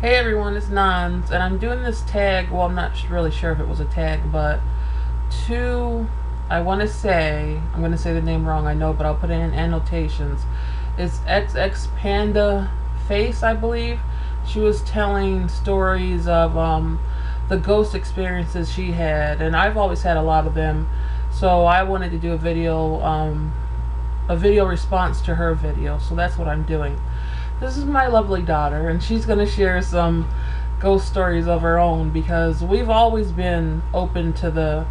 Hey everyone, it's Nons, and I'm doing this tag. Well, I'm not really sure if it was a tag, but to, I want to say, I'm going to say the name wrong, I know, but I'll put it in annotations. It's xxpandafacexx, I believe. She was telling stories of the ghost experiences she had, and I've always had a lot of them. So I wanted to do a video response to her video. So that's what I'm doing. This is my lovely daughter, and she's going to share some ghost stories of her own, because we've always been open to the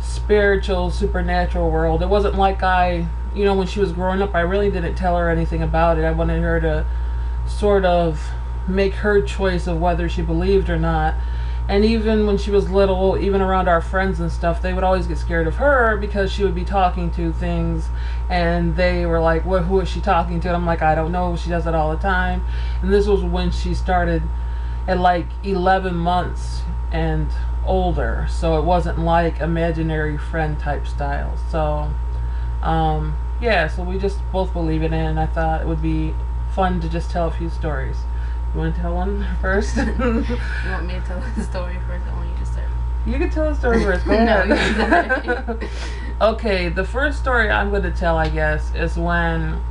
spiritual, supernatural world. It wasn't like when she was growing up, I really didn't tell her anything about it. I wanted her to sort of make her choice of whether she believed or not. And even when she was little, even around our friends and stuff, they would always get scared of her because she would be talking to things and they were like, "What? Who is she talking to?" And I'm like, "I don't know. She does it all the time." And this was when she started at like 11 months and older. So it wasn't like imaginary friend type style. So, yeah, so we just both believe it in, and I thought it would be fun to just tell a few stories. You want to tell one first? You want me to tell the story first? I want you to start. You can tell the story first. Go ahead. No, Okay, the first story I'm going to tell, I guess, is when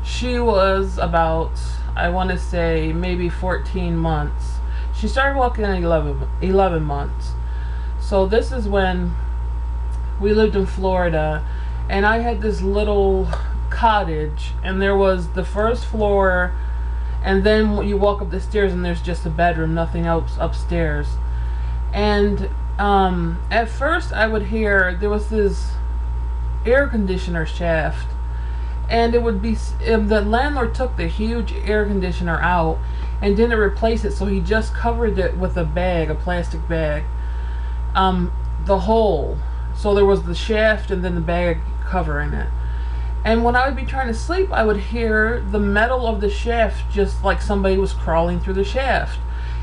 she was about, I want to say, maybe 14 months. She started walking at 11 months. So this is when we lived in Florida, and I had this little cottage, and there was the first floor, and then you walk up the stairs and there's just a bedroom, nothing else upstairs. And at first I would hear there was this air conditioner shaft, and it would be, the landlord took the huge air conditioner out and didn't replace it, so he just covered it with a plastic bag, the hole. So there was the shaft and then the bag covering it. And when I would be trying to sleep, I would hear the metal of the shaft, just like somebody was crawling through the shaft.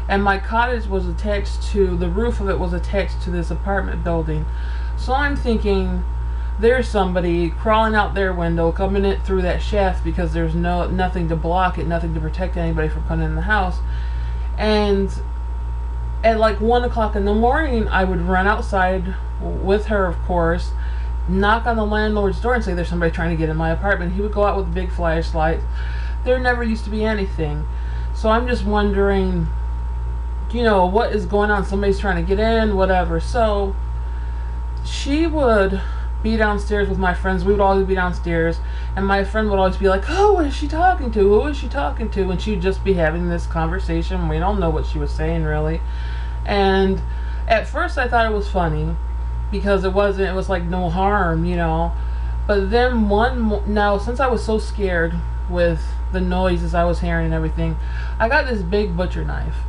And my cottage was attached to, the roof of it was attached to this apartment building. So I'm thinking, there's somebody crawling out their window, coming in through that shaft, because there's nothing to block it, nothing to protect anybody from coming in the house. And at like 1 o'clock in the morning, I would run outside with her, of course, knock on the landlord's door and say, "There's somebody trying to get in my apartment." He would go out with a big flashlight. There never used to be anything. So I'm just wondering, what is going on? Somebody's trying to get in, whatever. So she would be downstairs with my friends. We would always be downstairs, and my friend would always be like, "Oh, what is she talking to? Who is she talking to?" And she'd just be having this conversation. We don't know what she was saying, really. And at first I thought it was funny, because it was like no harm, But then now, since I was so scared with the noises I was hearing and everything, I got this big butcher knife.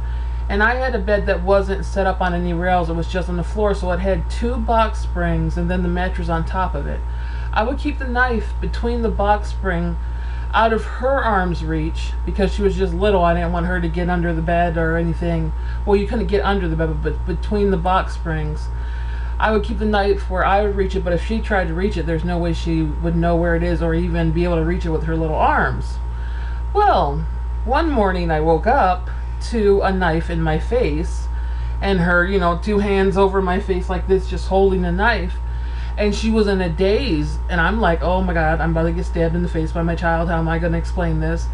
And I had a bed that wasn't set up on any rails, it was just on the floor, so it had 2 box springs and then the mattress on top of it. I would keep the knife between the box spring, out of her arm's reach, because she was just little. I didn't want her to get under the bed or anything. Well, you couldn't get under the bed, but between the box springs. I would keep the knife where I would reach it, but if she tried to reach it, there's no way she would know where it is or even be able to reach it with her little arms. Well, one morning I woke up to a knife in my face, and her, 2 hands over my face like this, just holding the knife. And she was in a daze, and I'm like, "Oh my God, I'm about to get stabbed in the face by my child. How am I going to explain this?"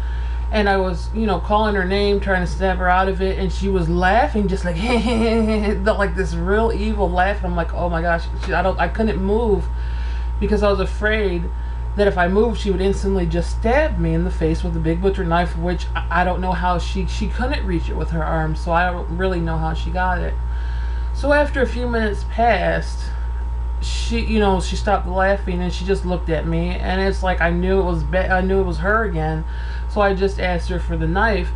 And I was, calling her name, trying to stab her out of it, and she was laughing, just like, like this real evil laugh. And I'm like, "Oh my gosh!" I couldn't move, because I was afraid that if I moved, she would instantly just stab me in the face with a big butcher knife, which I don't know how she couldn't reach it with her arms, so I don't really know how she got it. So after a few minutes passed, she stopped laughing and she just looked at me, and it's like I knew it was her again. So I just asked her for the knife,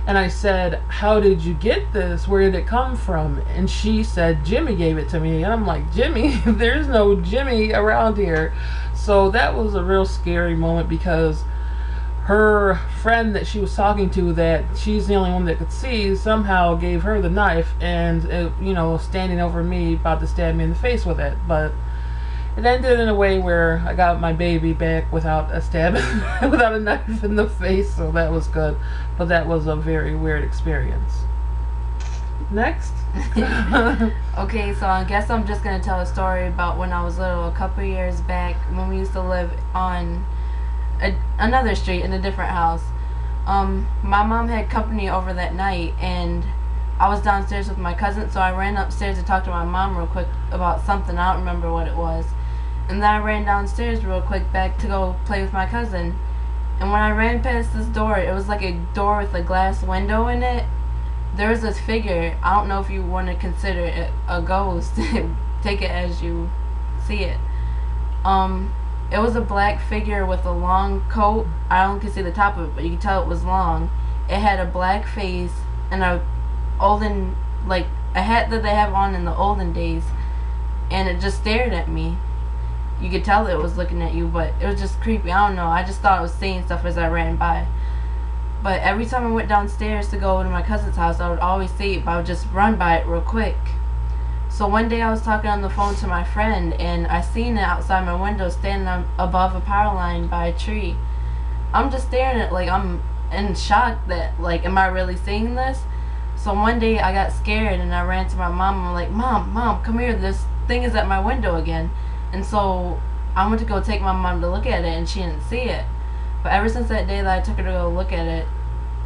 and I said, "How did you get this? Where did it come from?" And she said, "Jimmy gave it to me." And I'm like, "Jimmy? There's no Jimmy around here." So that was a real scary moment, because her friend that she was talking to, that she's the only one that could see, somehow gave her the knife, and standing over me about to stab me in the face with it. But It ended in a way where I got my baby back without a stab, without a knife in the face, so that was good. But that was a very weird experience. Next. Okay, so I guess I'm just gonna tell a story about when I was little, a couple years back, when we used to live on another street in a different house. My mom had company over that night, and I was downstairs with my cousin, so I ran upstairs to talk to my mom real quick about something. I don't remember what it was. And then I ran downstairs real quick back to go play with my cousin. And when I ran past this door, it was like a door with a glass window in it. There was this figure. I don't know if you want to consider it a ghost. Take it as you see it. It was a black figure with a long coat. I only could see the top of it, but you could tell it was long. It had a black face and a hat that they have on in the olden days, and it just stared at me. You could tell it was looking at you, but it was just creepy. I don't know. I just thought it was saying stuff as I ran by. But every time I went downstairs to go to my cousin's house, I would always see it, but I would just run by it real quick. So one day I was talking on the phone to my friend, and I seen it outside my window standing above a power line by a tree. I'm just staring at it like I'm in shock that, like, am I really seeing this? So one day I got scared and I ran to my mom and I'm like, Mom, come here, this thing is at my window again. And so I went to go take my mom to look at it and she didn't see it. But ever since that day that I took her to go look at it,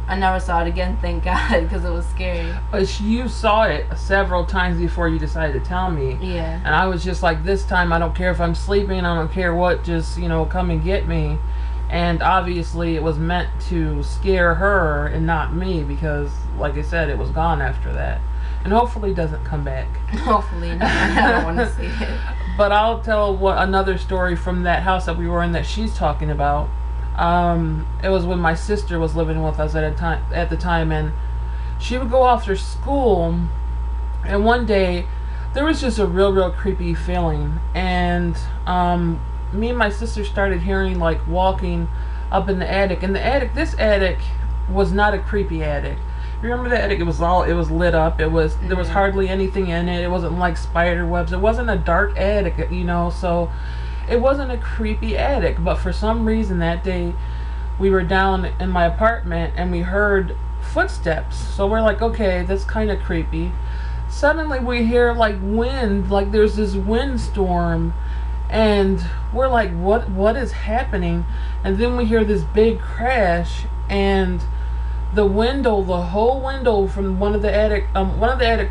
I never saw it again, thank God, because it was scary. But you saw it several times before you decided to tell me. Yeah. And I was just like, this time I don't care if I'm sleeping, I don't care what, just, come and get me. And obviously it was meant to scare her and not me, because, like I said, it was gone after that. And hopefully it doesn't come back. Hopefully not. I don't want to see it. But I'll tell another story from that house that we were in that she's talking about. It was when my sister was living with us at the time, and she would go after school, and one day there was just a real creepy feeling, and me and my sister started hearing like walking up in the attic. And this attic was not a creepy attic. Remember the attic? It was lit up. There was hardly anything in it. It wasn't like spider webs. It wasn't a dark attic, so it wasn't a creepy attic. But for some reason that day we were down in my apartment and we heard footsteps. So we're like, okay, that's kind of creepy. Suddenly we hear like wind, like there's this windstorm, and we're like, what is happening? And then we hear this big crash, and the whole window from one of the attic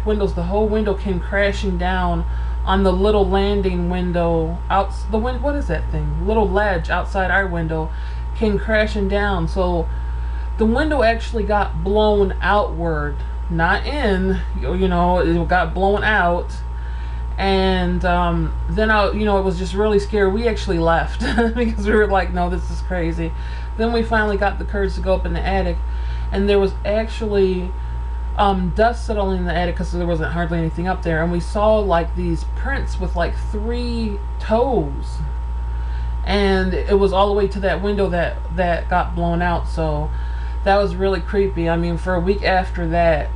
windows, the whole window came crashing down on the little landing window what is that thing? Little ledge outside our window came crashing down. So the window actually got blown outward, not in, it got blown out. And then it was just really scary. We actually left because we were like, no, this is crazy. Then we finally got the courage to go up in the attic, and there was actually dust settling in the attic because there wasn't hardly anything up there, and we saw like these prints with like 3 toes, and it was all the way to that window that got blown out. So that was really creepy. I mean, for a week after that,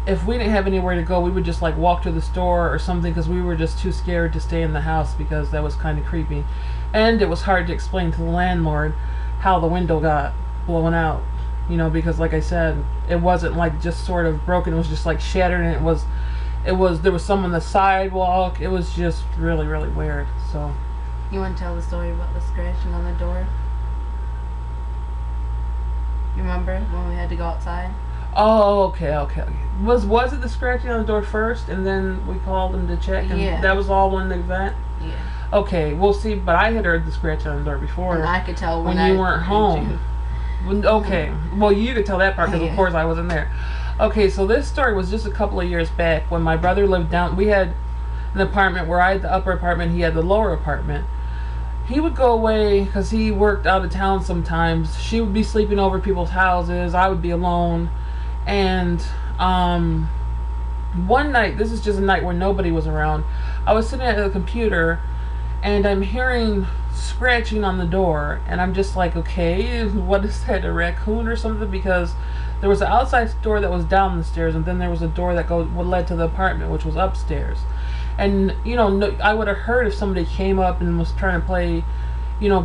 if we didn't have anywhere to go, we would just like walk to the store or something, because we were just too scared to stay in the house, because that was kind of creepy. And it was hard to explain to the landlord how the window got blown out, because like I said, it wasn't like just sort of broken, it was just like shattered, and there was some on the sidewalk. It was just really weird. So you want to tell the story about the scratching on the door? You remember when we had to go outside? Oh, okay. Was it the scratching on the door first, and then we called them to check, and yeah, that was all one event? Yeah. Okay, we'll see, but I had heard the scratching on the door before. And I could tell when you weren't home. Okay, well, you could tell that part because, of course, I wasn't there. Okay, so this story was just a couple of years back when my brother lived down. We had an apartment where I had the upper apartment, he had the lower apartment. He would go away because he worked out of town sometimes. She would be sleeping over people's houses. I would be alone. And one night, this is just a night where nobody was around, I was sitting at the computer and I'm hearing scratching on the door, and I'm just like, okay, what is that, a raccoon or something? Because there was an outside door that was down the stairs, and then there was a door that led to the apartment, which was upstairs. And no, I would have heard if somebody came up and was trying to play,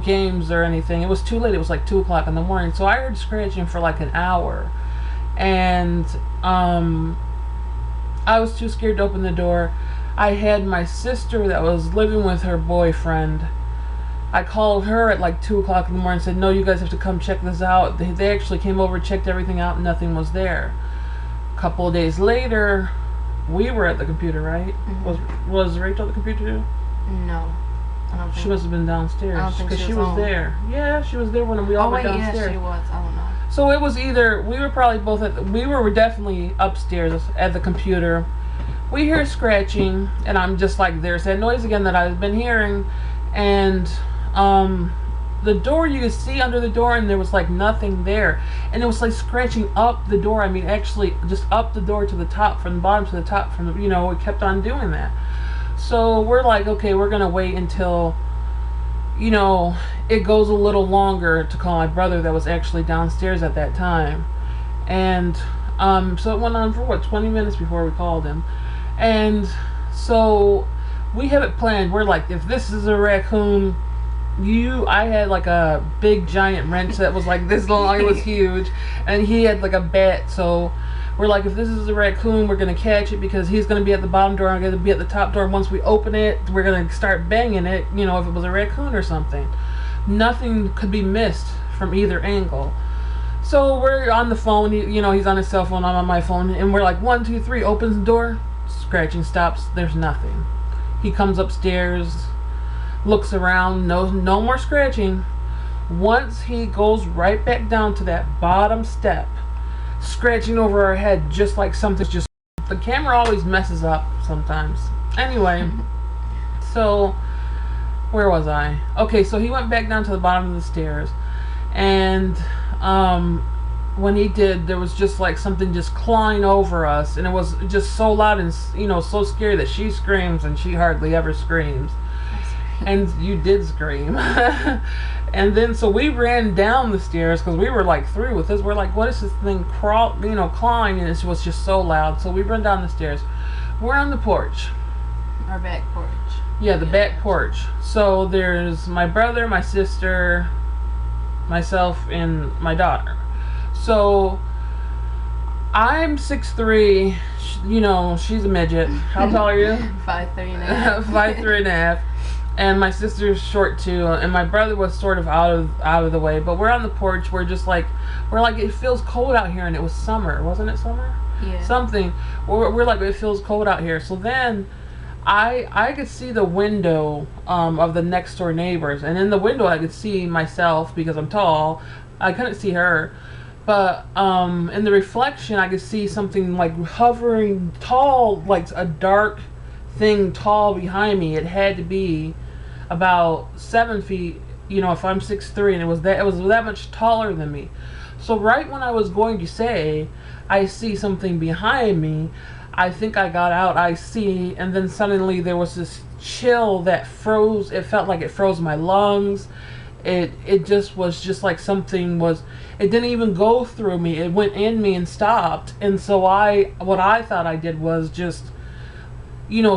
games or anything. It was too late. It was like 2 o'clock in the morning. So I heard scratching for like an hour, and I was too scared to open the door. I had my sister that was living with her boyfriend. I called her at like 2 o'clock in the morning and said, "No, you guys have to come check this out." They actually came over, checked everything out, and nothing was there. A couple of days later, we were at the computer, right? Was Rachel at the computer too? No. I don't think She must have been downstairs. I don't think because she was home. there. Yeah, she was there when we all went downstairs. Yeah, she was. I don't know. So it was either, we were probably both we were definitely upstairs at the computer. We hear scratching, and I'm just like, there's that noise again that I've been hearing. And the door, you could see under the door, and there was like nothing there. And it was like scratching up the door. I mean, actually just up the door to the top, from the bottom to the top, from the, it kept on doing that. So we're like, okay, we're going to wait until, it goes a little longer to call my brother that was actually downstairs at that time. And so it went on for 20 minutes before we called him. And so we have it planned. We're like, if this is a raccoon, I had like a big giant wrench that was like this long. It was huge. And he had like a bat. So we're like, if this is a raccoon, we're going to catch it, because he's going to be at the bottom door, I'm going to be at the top door. Once we open it, we're going to start banging it, if it was a raccoon or something. Nothing could be missed from either angle. So we're on the phone, he's on his cell phone, I'm on my phone, and we're like, 1, 2, 3, opens the door, scratching stops, there's nothing. He comes upstairs, looks around, no more scratching. Once he goes right back down to that bottom step, scratching over our head, just like something's just, the camera always messes up sometimes. Anyway, so where was I? Okay, so he went back down to the bottom of the stairs, and when he did, there was just like something just clawing over us, and it was just so loud and so scary that she screams, and she hardly ever screams. And you did scream. And then so we ran down the stairs, because we were like through with this. We're like, what is this thing clawing? And it was just so loud. So we run down the stairs. We're on the porch. Our back porch. Yeah, the back porch. So there's my brother, my sister, myself, and my daughter. So I'm 6'3", she's a midget. How tall are you? 5'3.5". 5'3.5". And my sister's short too, and my brother was sort of out of the way. But we're on the porch. We're like, it feels cold out here, and it was summer, wasn't it? Summer? Yeah. Something. We're like, it feels cold out here. So then, I could see the window of the next door neighbors, and in the window I could see myself because I'm tall. I couldn't see her, but in the reflection I could see something like hovering tall, like a dark thing tall behind me. It had to be about 7 feet, if I'm 6'3", and it was that much taller than me. So right when I was going to say, I see something behind me, I think I got out, I see, and then suddenly there was this chill that froze. It felt like it froze my lungs. It just was just like something was, it didn't even go through me. It went in me and stopped. And so what I thought I did was just,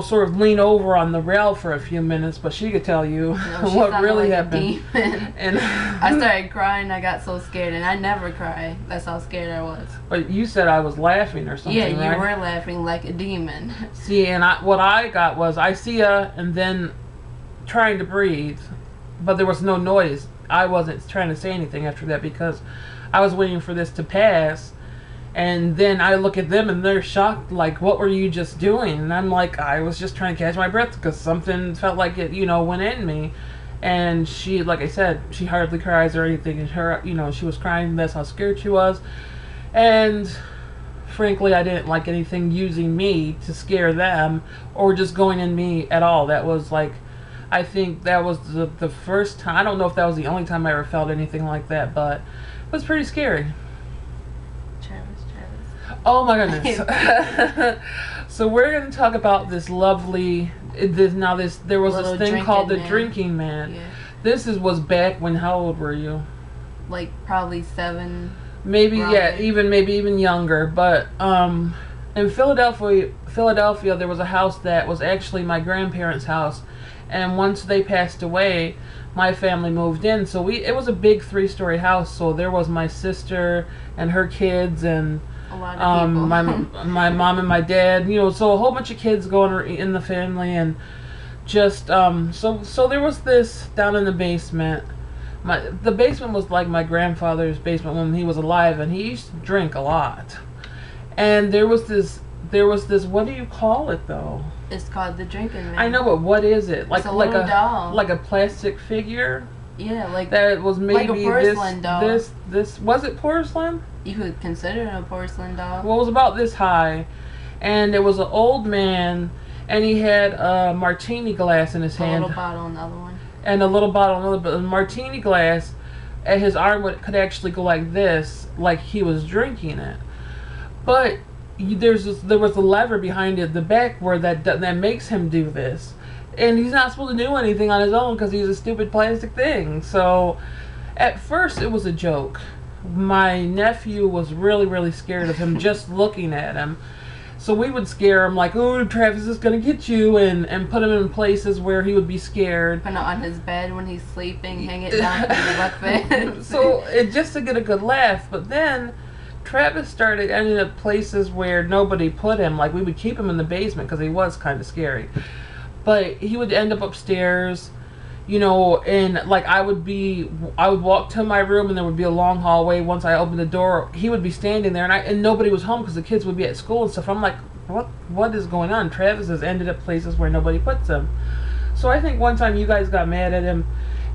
sort of lean over on the rail for a few minutes, but she could tell you what really happened. And I started crying. I got so scared, and I never cry. That's how scared I was. But you said I was laughing or something, yeah, you right? were laughing like a demon. See, and what I got was, I see ya, and then trying to breathe, but there was no noise. I wasn't trying to say anything after that, because I was waiting for this to pass. And then I look at them, and they're shocked, like, what were you just doing? And I'm like, I was just trying to catch my breath, because something felt like it, went in me. And she, like I said, she hardly cries or anything. And her, she was crying. That's how scared she was. And frankly, I didn't like anything using me to scare them, or just going in me at all. That was like, I think that was the first time. I don't know if that was the only time I ever felt anything like that, but it was pretty scary. Oh my goodness. So we're going to talk about this lovely, there was this thing called the drinking man. Yeah. This was back when, how old were you? Like probably 7. Maybe, probably. yeah, maybe even younger. But In Philadelphia, there was a house that was actually my grandparents' house, and once they passed away, my family moved in. So it was a big 3-story house. So there was my sister and her kids, and A lot of people. my mom and my dad. So a whole bunch of kids going in the family, and just so there was this down in the basement. The basement was like my grandfather's basement when he was alive, and he used to drink a lot. And there was this. What do you call it though? It's called the drinking man. I know, but what is it? It's a little doll. Like a plastic figure. Yeah, like That was maybe like a porcelain doll. This was it porcelain? You could consider it a porcelain doll. Well, it was about this high, and it was an old man, and he had a martini glass in his hand. A little bottle in the other one. And a little bottle, a martini glass, and his arm could actually go like this, like he was drinking it. But there was a lever behind it, the back, where that makes him do this, and he's not supposed to do anything on his own because he's a stupid plastic thing. So, at first it was a joke. My nephew was really, really scared of him just looking at him. So we would scare him like, "Oh, Travis is gonna get you," and put him in places where he would be scared. Put it on his bed when he's sleeping, hang it down from the bunk bed. So just to get a good laugh. But then Travis started ending up places where nobody put him. Like we would keep him in the basement because he was kind of scary. But he would end up upstairs, and like I would walk to my room, and there would be a long hallway. Once I opened the door, he would be standing there, and nobody was home because the kids would be at school and stuff. I'm like, what is going on? Travis has ended up places where nobody puts him. So I think one time you guys got mad at him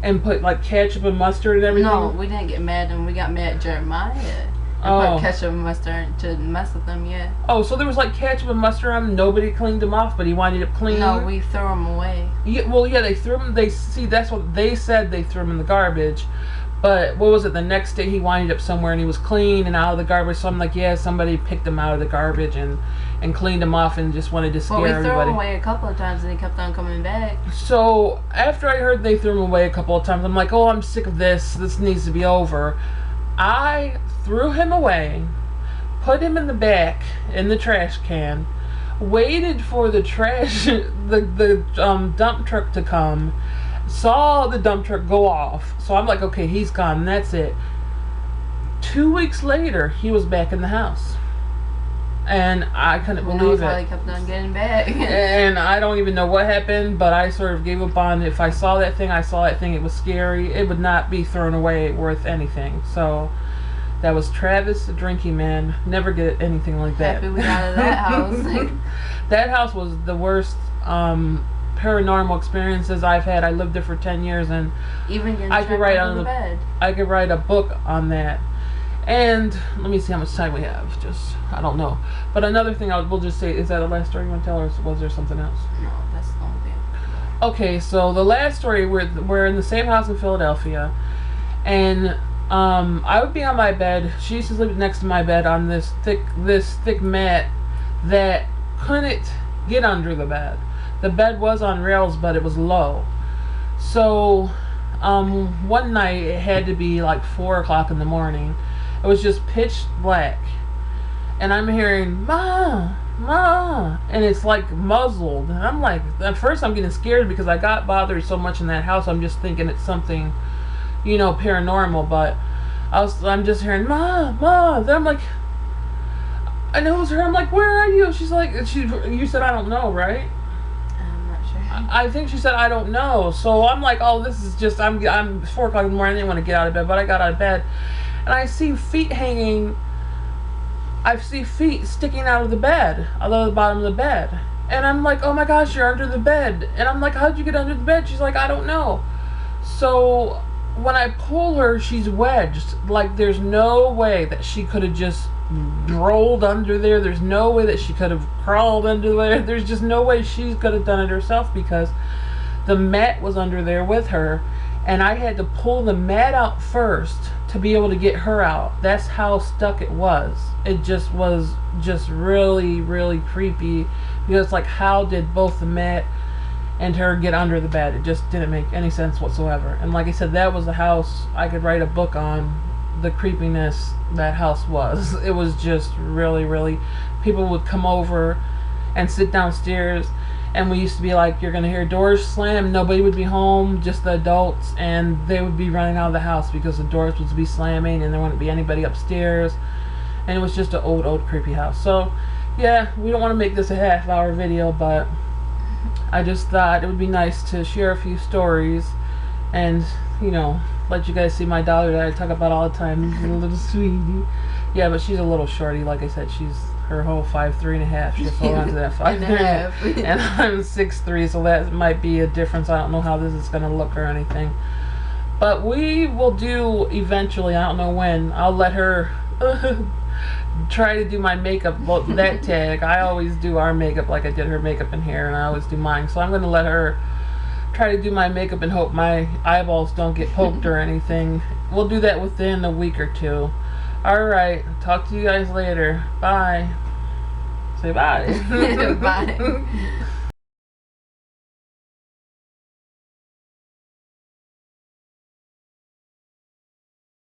and put like ketchup and mustard and everything. No, we didn't get mad at him. We got mad at Jeremiah. Put ketchup and mustard to mess with them, yeah. Oh, so there was like ketchup and mustard on him. Nobody cleaned him off, but he wanted it clean. No, we threw them away. Yeah, well, yeah, they threw him. That's what they said. They threw him in the garbage. But what was it? The next day he winded up somewhere and he was clean and out of the garbage. So I'm like, yeah, somebody picked him out of the garbage and cleaned him off and just wanted to scare everybody. Well, we threw him away a couple of times and he kept on coming back. So after I heard they threw him away a couple of times, I'm like, oh, I'm sick of this. This needs to be over. I threw him away, put him in the back in the trash can, waited for the dump truck to come, saw the dump truck go off. So I'm like, okay, he's gone. That's it. 2 weeks later, he was back in the house. And I couldn't believe it. How he kept on getting back. And I don't even know what happened, but I sort of gave up on, if I saw that thing, it was scary. It would not be thrown away worth anything. So that was Travis, the drinking man. Never get anything like that. Happy we got out of that house. That house was the worst paranormal experiences I've had. I lived there for 10 years, and even getting I could write on the bed. I could write a book on that. And let me see how much time we have. I don't know. But another thing we'll just say, is that the last story you want to tell, or was there something else? No, that's the only thing. Okay, so the last story, we're in the same house in Philadelphia, and I would be on my bed. She used to sleep next to my bed on this thick mat that couldn't get under the bed. The bed was on rails, but it was low. So one night, it had to be like 4 o'clock in the morning. It was just pitch black, and I'm hearing "Ma, Ma," and it's like muzzled. And I'm like, at first I'm getting scared because I got bothered so much in that house. I'm just thinking it's something, paranormal. But I'm just hearing "Ma, Ma." Then I'm like, I know it was her. I'm like, where are you? She's like, you said I don't know, right? I'm not sure. I think she said I don't know. So I'm like, oh, this is just I'm 4 o'clock in the morning. I didn't want to get out of bed, but I got out of bed. And I see feet hanging. I see feet sticking out of the bed, out of the bottom of the bed. And I'm like, oh my gosh, you're under the bed. And I'm like, how'd you get under the bed? She's like, I don't know. So when I pull her, she's wedged. Like, there's no way that she could have just rolled under there. There's no way that she could have crawled under there. There's just no way she could have done it herself, because the mat was under there with her. And I had to pull the mat out first to be able to get her out. That's how stuck it was. It just was really, really creepy, because like, how did both the mat and her get under the bed? It just didn't make any sense whatsoever. And like I said, that was the house I could write a book on, the creepiness that house was. It was just really, really people would come over and sit downstairs, and we used to be like, you're gonna hear doors slam, nobody would be home, just the adults, and they would be running out of the house because the doors would be slamming and there wouldn't be anybody upstairs, and it was just an old creepy house. So yeah, we don't want to make this a half-hour video, but I just thought it would be nice to share a few stories and, you know, let you guys see my daughter that I talk about all the time. She's a little sweetie. Yeah, but she's a little shorty. Like I said, she's her whole 5'3.5". She's holding on to that 5'3", and I'm 6'3", so that might be a difference. I don't know how this is gonna look or anything, but we will do eventually. I don't know when. I'll let her try to do my makeup. Well, that tag, I always do our makeup like I did her makeup and hair, and I always do mine. So I'm gonna let her try to do my makeup and hope my eyeballs don't get poked or anything. We'll do that within a week or two. Alright, talk to you guys later. Bye. Say bye. Bye.